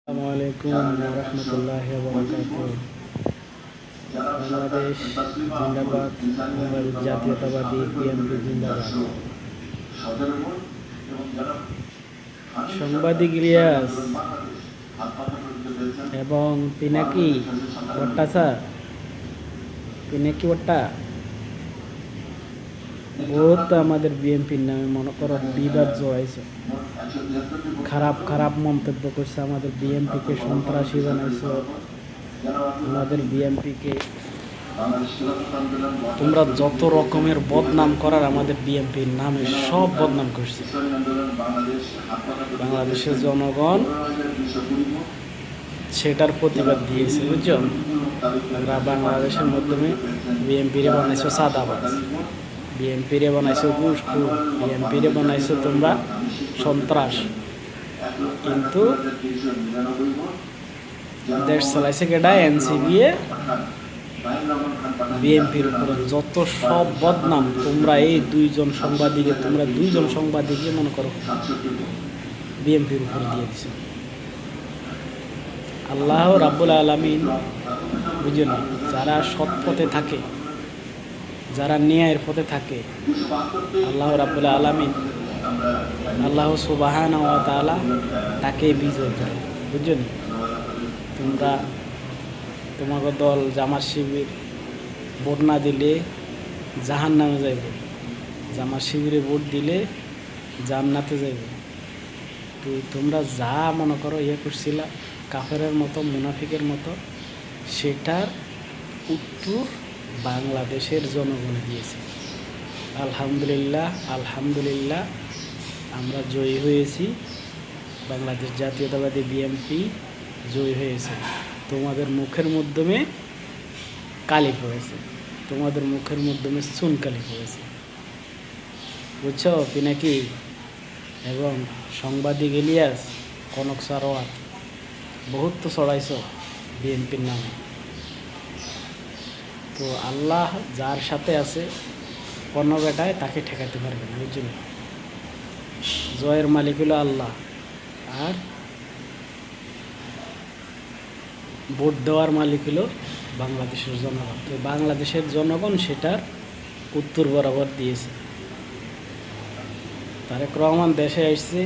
আসসালামু আলাইকুম রহমতুল্লাহি বারাকাতুহু। বাংলাদেশ জিন্দাবাদ, বাংলাদেশ জাতীয়তাবাদী বিএনপি জিন্দাবাদ। সাংবাদিক ইলিয়াস এবং পিনাকি ভট্টাচার, পিনাকি ভট্টা বহুত আমাদের বিএনপির নামে মনে করো বিবাদ জড়াইছে, খারাপ খারাপ মন্তব্য করছে, আমাদের বিএনপিকে সন্ত্রাসী বানাইছে, আমাদের বিএনপিকে তোমরা যত রকমের বদনাম করার আমাদের বিএনপির নামে সব বদনাম করছে। বাংলাদেশের জনগণ সেটার প্রতিবাদ দিয়েছে, বুঝছো? আমরা বাংলাদেশের মাধ্যমে বিএনপিরে বানাইছো সাদাবাজ, বিএনপিরে বানাইছো ঘুষখোর, বিএনপিরে বানাইছো তোমরা সন্ত্রাস, কিন্তু দেশ চালাইছে কেডা? এনসিপি বিএনপির উপরে যত সব বদনাম তোমরা এই দুইজন সাংবাদিকে মনে করো বিএনপির উপরে দিয়ে দিছে। আল্লাহ রাব্বুল আলামিন বুঝেন, যারা সৎ পথে থাকে, যারা ন্যায়ের পথে থাকে, আল্লাহ রাব্বুল আলামিন, আল্লাহ সুবহানাহু ওয়া তাআলা তাকে বিজয় করে, বুঝছেন? তোমরা তোমাকে দল জামাত শিবির ভোট না দিলে জাহান্নামে যাইব, জামাত শিবিরে ভোট দিলে জান্নাতে যাইব। তো তোমরা যা মনে করো করছিলা কাফেরের মতো, মুনাফিকের মতো, সেটার উত্তর বাংলাদেশের জনগণ দিয়েছে। আলহামদুলিল্লাহ, আলহামদুলিল্লাহ, আমরা জয়ী হয়েছি। বাংলাদেশ জাতীয়তাবাদী বিএনপি জয়ী হয়েছে। তোমাদের মুখের মাধ্যমে কালি পড়েছে, তোমাদের মুখের মাধ্যমে চুন কালি পড়েছে, বুঝছো? পিনাকি এবং সাংবাদিক ইলিয়াস, কনক সারোয়ার, বহুত তো চড়াইছ বিএনপির নামে। তো আল্লাহ যার সাথে আছে কোনো বেটায় তাকে ঠেকাতে পারবে না, বুঝলি? জয়ের মালিক হলো আল্লাহ, আর ভোট দেওয়ার মালিক হলো বাংলাদেশের জনগণ। তো বাংলাদেশের জনগণ সেটার উত্তর বরাবর দিয়েছে। তারেক রহমান দেশে আসছে,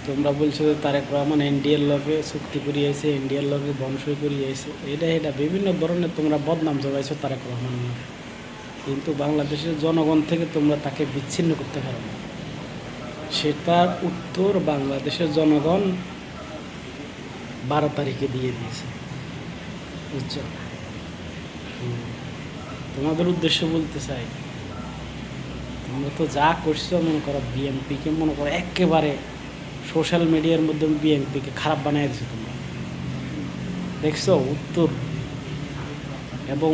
তোমরা বলছো যে তারেক রহমান এনডিএর লগে চুক্তি করিয়েছে, এনডিএর লগে বংশই করিয়েছে, এটা বিভিন্ন ধরনের তোমরা বদনাম জমাইছো তারেক রহমান। কিন্তু বাংলাদেশের জনগণ থেকে তোমরা তাকে বিচ্ছিন্ন করতে পারো না। সেটার উত্তর বাংলাদেশের জনগণ 12 তারিখে দিয়ে দিয়েছে, বুঝছো? তোমাদের উদ্দেশ্য বলতে চাই, তোমরা তো যা করছো মনে করো বিএনপিকে মনে করো একেবারে সোশ্যাল মিডিয়ার মধ্যে বিএনপিকে খারাপ বানিয়ে দিচ্ছ তোমরা, দেখছো? উত্তর এবং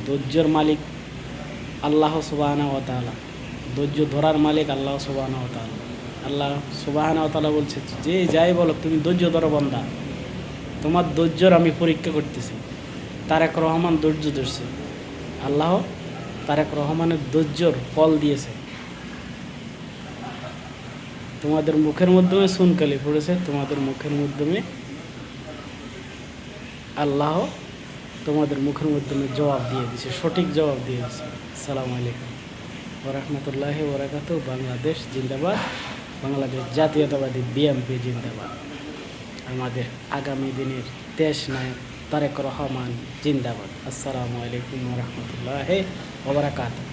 ধৈর্যের মালিক আল্লাহ সুবহানাহু ওয়া তাআলা, ধৈর্য ধরার মালিক আল্লাহ সুবহানাহু ওয়া তাআলা। আল্লাহ সুবহানাহু ওয়া তাআলা বলছে, যে যাই বলো তুমি ধৈর্য ধরো বান্দা, তোমার ধৈর্যর আমি পরীক্ষা করতেছি। তারেক রহমান ধৈর্য ধরছে, আল্লাহ তারেক রহমানের ধৈর্যর ফল দিয়েছে। তোমাদের মুখের মাধ্যমে সুনকালি পড়েছে, তোমাদের মুখের মাধ্যমে আল্লাহ তোমাদের মুখের মাধ্যমে জবাব দিয়ে দিয়েছে, সঠিক জবাব দিয়ে দিয়েছে। আসসালামু আলাইকুম ওয়া রাহমাতুল্লাহি ওয়া বারাকাতুহু। বাংলাদেশ জিন্দাবাদ, বাংলাদেশ জাতীয়তাবাদী বিএনপি জিন্দাবাদ। আমাদের আগামী দিনের দেশ নায়ক তারেক রহমান জিন্দাবাদ। আসসালামু আলাইকুম ওয়া রাহমাতুল্লাহি ওয়া বারাকাতুহু।